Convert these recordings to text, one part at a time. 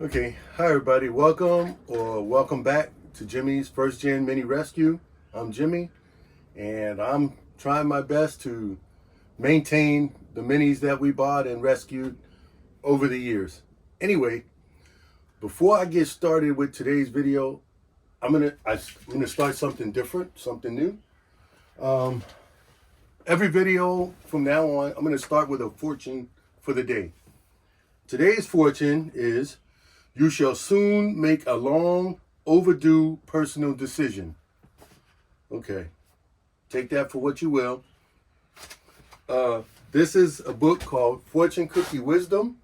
Okay, hi everybody. Welcome back to Jimmy's First Gen Mini Rescue. I'm Jimmy, and I'm trying my best to maintain the minis that we bought and rescued over the years. Anyway, before I get started with today's video, I'm gonna start something different, something new. Every video from now on, I'm gonna start with a fortune for the day. Today's fortune is: you shall soon make a long overdue personal decision. Okay, take that for what you will. This is a book called Fortune Cookie Wisdom,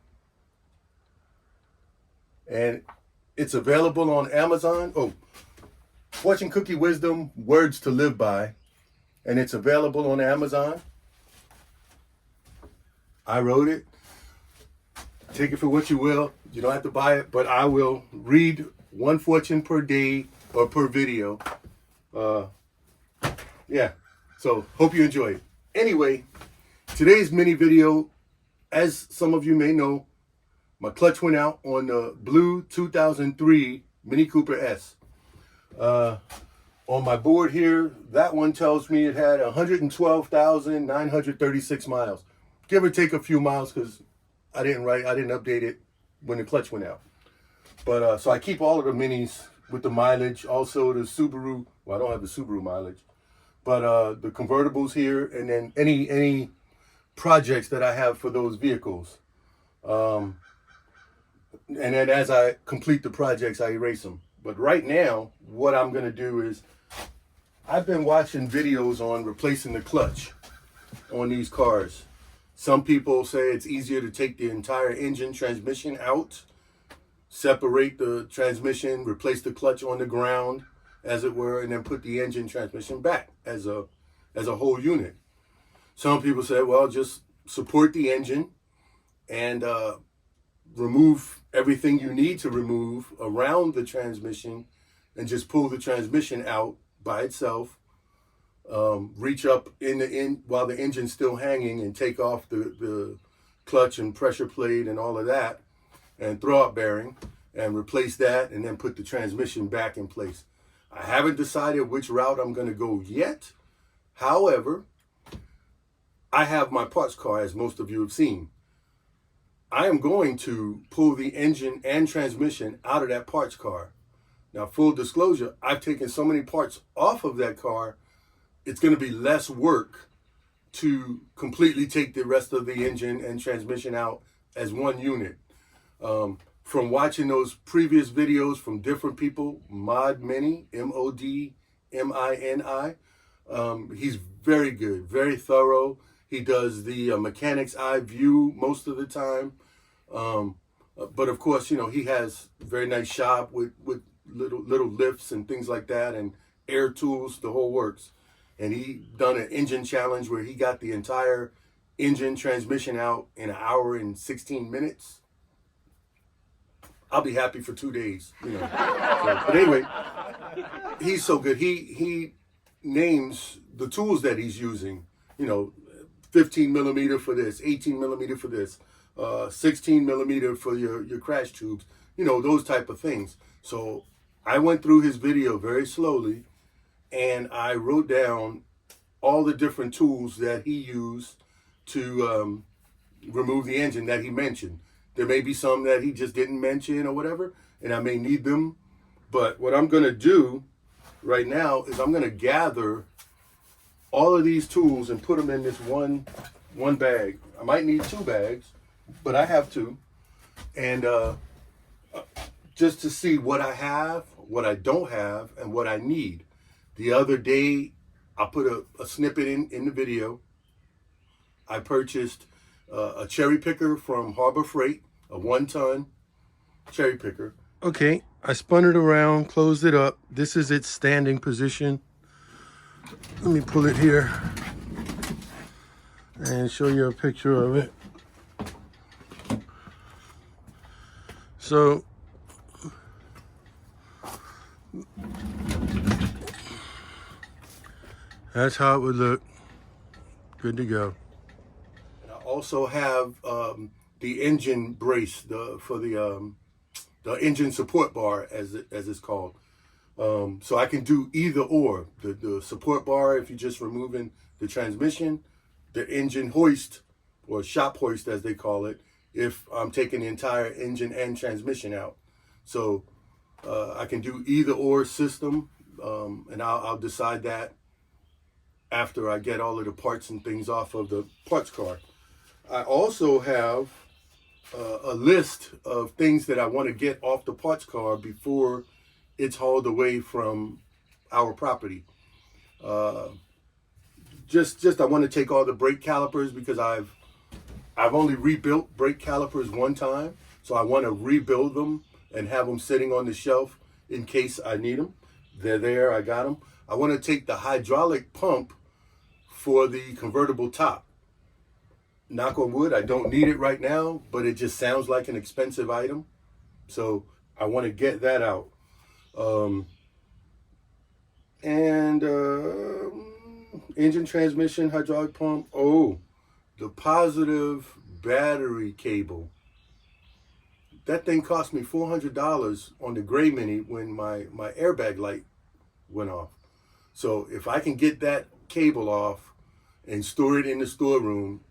and it's available on Amazon. Oh, Fortune Cookie Wisdom, Words to Live By, and it's available on Amazon. I wrote it. Take it for what you will. You don't have to buy it, but I will read one fortune per day or per video. Yeah, so hope you enjoy it. Anyway, today's mini video, as some of you may know, my clutch went out on the blue 2003 Mini Cooper S. On my board here, that one tells me it had 112,936 miles. Give or take a few miles, because I didn't update it when the clutch went out. But so I keep all of the minis with the mileage. Also the Subaru, well, I don't have the Subaru mileage, but the convertibles here, and then any projects that I have for those vehicles. And then as I complete the projects, I erase them. But right now, what I'm gonna do is, I've been watching videos on replacing the clutch on these cars. Some people say it's easier to take the entire engine transmission out, separate the transmission, replace the clutch on the ground, as it were, and then put the engine transmission back as a whole unit. Some people say, well, just support the engine and remove everything you need to remove around the transmission and just pull the transmission out by itself. Reach up while the engine's still hanging and take off the clutch and pressure plate and all of that, and throw out bearing, and replace that, and then put the transmission back in place. I haven't decided which route I'm going to go yet. However, I have my parts car, as most of you have seen. I am going to pull the engine and transmission out of that parts car. Now, full disclosure, I've taken so many parts off of that car, it's going to be less work to completely take the rest of the engine and transmission out as one unit. From watching those previous videos from different people, Mod Mini, MODMINI, he's very good, very thorough. He does the mechanic's eye view most of the time. But of course, he has a very nice shop with little lifts and things like that, and air tools, the whole works. And he done an engine challenge where he got the entire engine transmission out in 1 hour and 16 minutes. I'll be happy for 2 days, but anyway, he's so good. He names the tools that he's using, 15 millimeter for this, 18 millimeter for this, 16 millimeter for your crash tubes, those type of things. So I went through his video very slowly, and I wrote down all the different tools that he used to remove the engine that he mentioned. There may be some that he just didn't mention or whatever, and I may need them. But what I'm going to do right now is I'm going to gather all of these tools and put them in this one bag. I might need 2 bags, but I have 2. And just to see what I have, what I don't have, and what I need. The other day, I put a snippet in the video. I purchased a cherry picker from Harbor Freight, a 1-ton cherry picker. Okay, I spun it around, closed it up. This is its standing position. Let me pull it here and show you a picture of it. So, that's how it would look. Good to go. And I also have the engine brace for the the engine support bar, as it's called. So I can do either or. The support bar, if you're just removing the transmission, the engine hoist, or shop hoist as they call it, if I'm taking the entire engine and transmission out. So I can do either or system, and I'll decide that after I get all of the parts and things off of the parts car. I also have a list of things that I want to get off the parts car before it's hauled away from our property. Just I want to take all the brake calipers, because I've only rebuilt brake calipers one time, so I want to rebuild them and have them sitting on the shelf in case I need them. They're there, I got them. I want to take the hydraulic pump for the convertible top. Knock on wood, I don't need it right now, but it just sounds like an expensive item. So I want to get that out. Engine, transmission, hydraulic pump. Oh, the positive battery cable. That thing cost me $400 on the gray Mini when my airbag light went off. So if I can get that cable off and store it in the storeroom,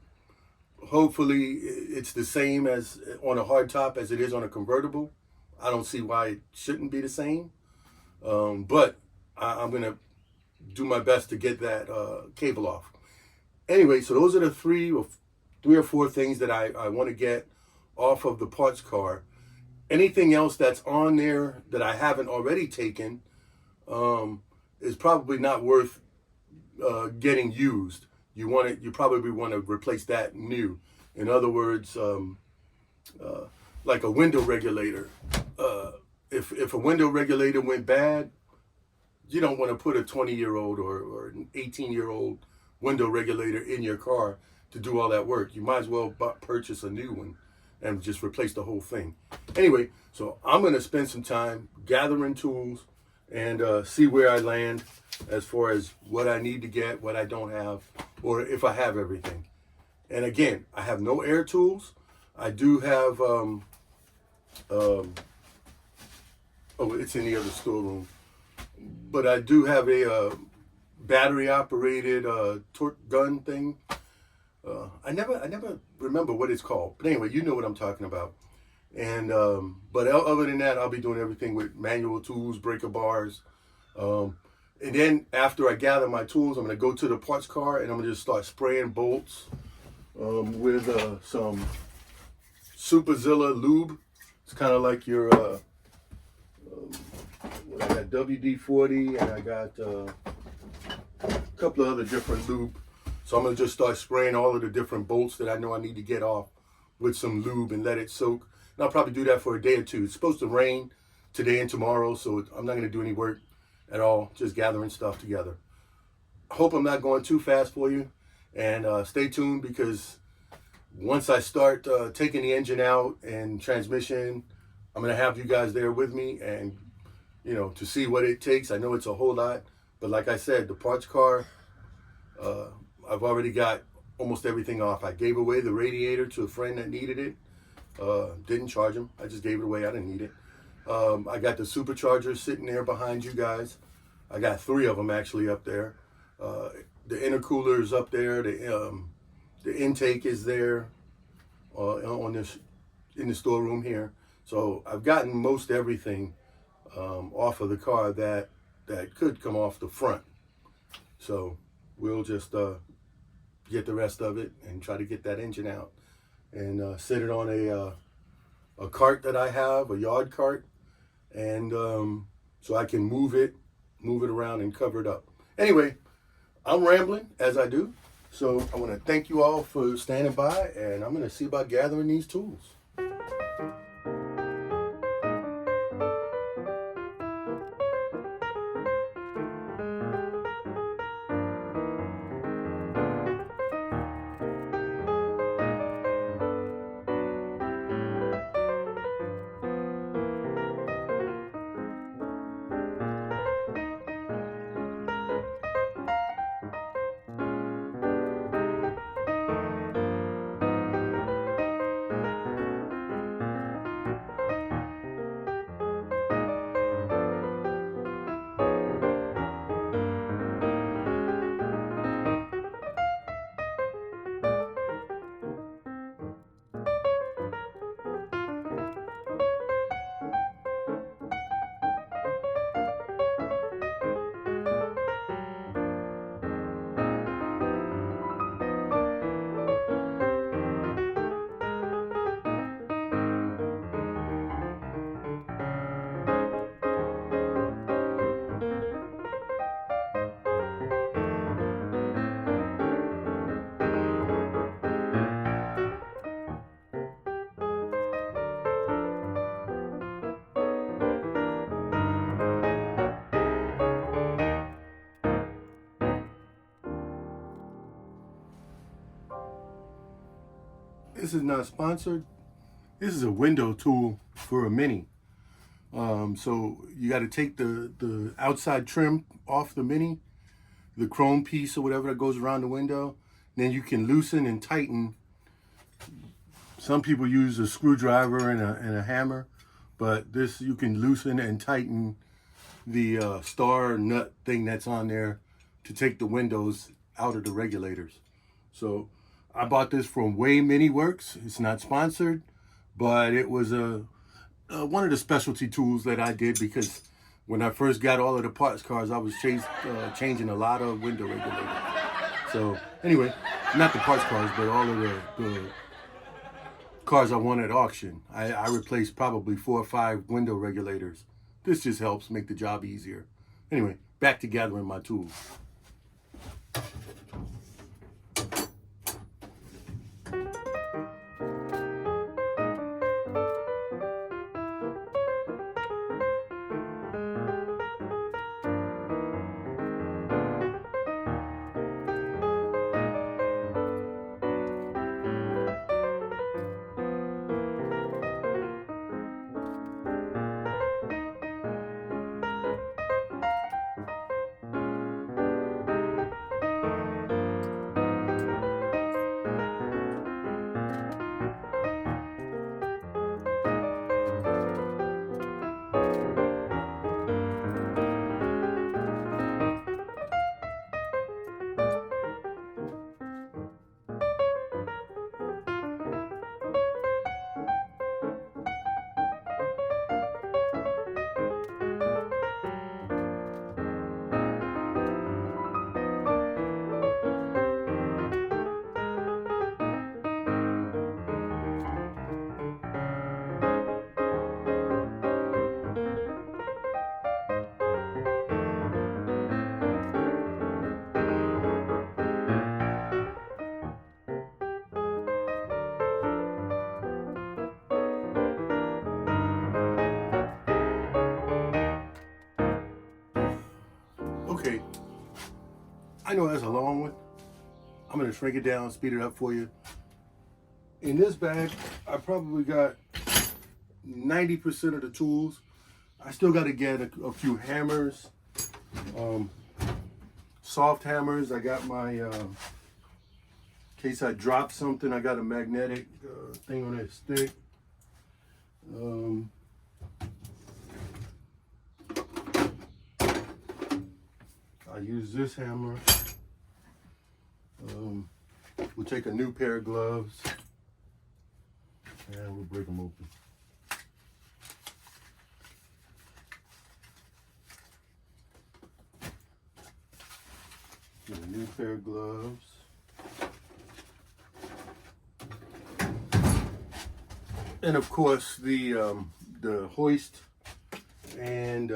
hopefully it's the same as on a hardtop as it is on a convertible. I don't see why it shouldn't be the same. But I'm going to do my best to get that cable off. Anyway, so those are the three or four things that I want to get off of the parts car. Anything else that's on there that I haven't already taken is probably not worth getting used. You probably want to replace that new. In other words, like a window regulator. If a window regulator went bad, you don't want to put a 20-year-old or an 18-year-old window regulator in your car to do all that work. You might as well purchase a new one and just replace the whole thing. Anyway, so I'm going to spend some time gathering tools and see where I land as far as what I need to get, what I don't have, or if I have everything. And again, I have no air tools. I do have, it's in the other storeroom. But I do have a battery-operated torque gun thing. I never remember what it's called. But anyway, you know what I'm talking about. And but other than that, I'll be doing everything with manual tools, breaker bars. And then after I gather my tools, I'm going to go to the parts car and I'm going to just start spraying bolts with some Superzilla lube. It's kind of like your, I got WD-40 and I got a couple of other different lube. So I'm going to just start spraying all of the different bolts that I know I need to get off with some lube and let it soak. And I'll probably do that for a day or two. It's supposed to rain today and tomorrow, so I'm not going to do any work at all, just gathering stuff together. I hope I'm not going too fast for you, and stay tuned, because once I start taking the engine out and transmission, I'm going to have you guys there with me and, you know, to see what it takes. I know it's a whole lot, but like I said, the parts car, I've already got almost everything off. I gave away the radiator to a friend that needed it. Didn't charge him. I just gave it away. I didn't need it. I got the supercharger sitting there behind you guys. I got 3 of them actually up there. The intercooler is up there. The intake is there in the storeroom here. So I've gotten most everything off of the car that could come off the front. So we'll just get the rest of it and try to get that engine out and set it on a cart that I have, a yard cart, and so I can move it around and cover it up. Anyway, I'm rambling as I do, so I want to thank you all for standing by, and I'm going to see about gathering these tools. This is not sponsored. This is a window tool for a Mini. So you got to take the outside trim off the Mini, the chrome piece or whatever that goes around the window. Then you can loosen and tighten. Some people use a screwdriver and a hammer, but this you can loosen and tighten the star nut thing that's on there to take the windows out of the regulators. So I bought this from Way Mini Works. It's not sponsored, but it was one of the specialty tools that I did because when I first got all of the parts cars, I was changing a lot of window regulators. So anyway, not the parts cars, but all of the cars I won at auction. I replaced probably 4 or 5 window regulators. This just helps make the job easier. Anyway, back to gathering my tools. Okay, I know that's a long one. I'm gonna shrink it down, speed it up for you. In this bag, I probably got 90% of the tools. I still gotta get a few hammers, soft hammers. I got my, in case I drop something, I got a magnetic thing on that stick. I use this hammer. We'll take a new pair of gloves and we'll break them open. Get a new pair of gloves. And of course the hoist and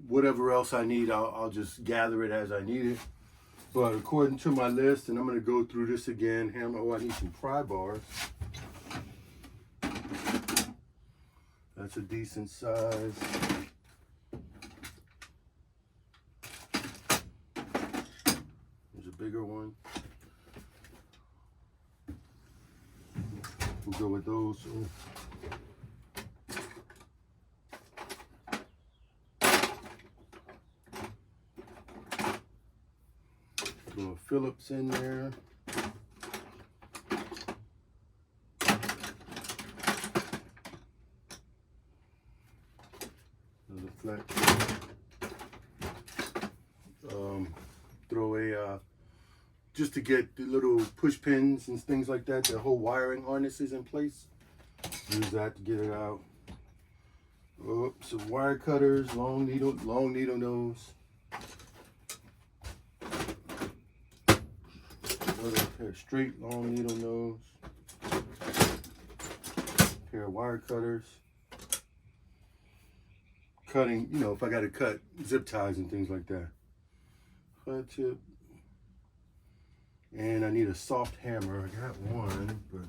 whatever else I need, I'll just gather it as I need it. But according to my list, and I'm going to go through this again, hammer. Oh, I need some pry bars. That's a decent size. There's a bigger one. We'll go with those. Oh. Little Phillips in there. Another flat. Throw a just to get the little push pins and things like that. The whole wiring harnesses in place. Use that to get it out. Oh, some wire cutters, long needle nose. Another pair of straight long needle nose, pair of wire cutters, cutting, you know, if I got to cut zip ties and things like that. Cut tip, and I need a soft hammer. I got one, but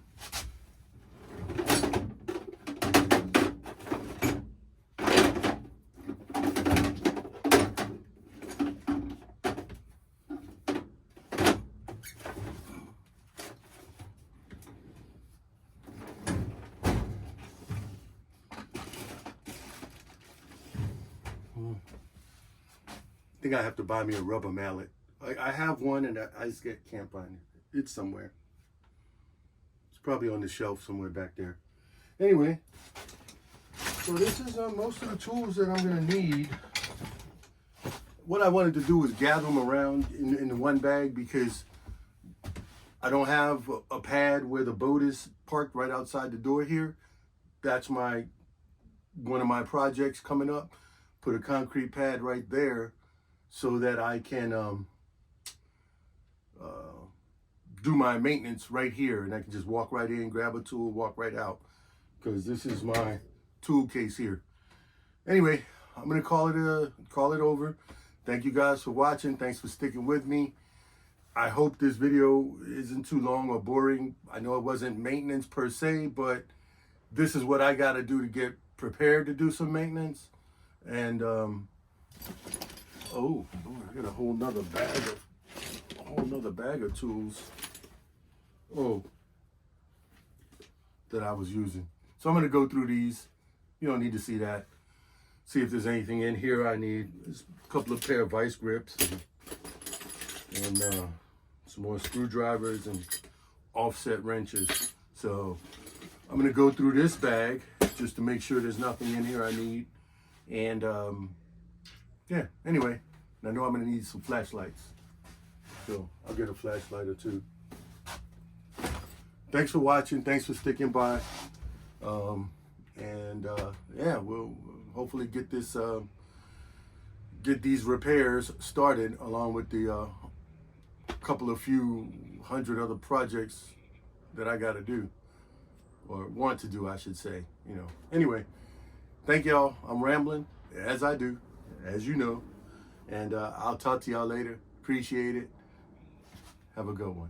think I have to buy me a rubber mallet. I have one, and I just can't find it. It's somewhere. It's probably on the shelf somewhere back there. Anyway, so this is most of the tools that I'm going to need. What I wanted to do was gather them around in the one bag, because I don't have a pad where the boat is parked right outside the door here. That's one of my projects coming up. Put a concrete pad right there so that I can do my maintenance right here, and I can just walk right in, grab a tool, walk right out, because this is my tool case here. Anyway, I'm gonna call it over. Thank you guys for watching. Thanks for sticking with me. I hope this video isn't too long or boring. I know it wasn't maintenance per se, but this is what I got to do to get prepared to do some maintenance. And oh, Lord, I got a whole nother bag of tools. Oh, that I was using. So I'm gonna go through these. You don't need to see that. See if there's anything in here I need. There's a couple of pair of vice grips and some more screwdrivers and offset wrenches. So I'm gonna go through this bag just to make sure there's nothing in here I need. And yeah, anyway, I know I'm gonna need some flashlights. So I'll get a flashlight or two. Thanks for watching, thanks for sticking by. Yeah, we'll hopefully get these repairs started, along with the few hundred other projects that I got to do, or want to do, I should say. You know. Anyway, thank y'all. I'm rambling, as I do, as you know, and I'll talk to y'all later. Appreciate it. Have a good one.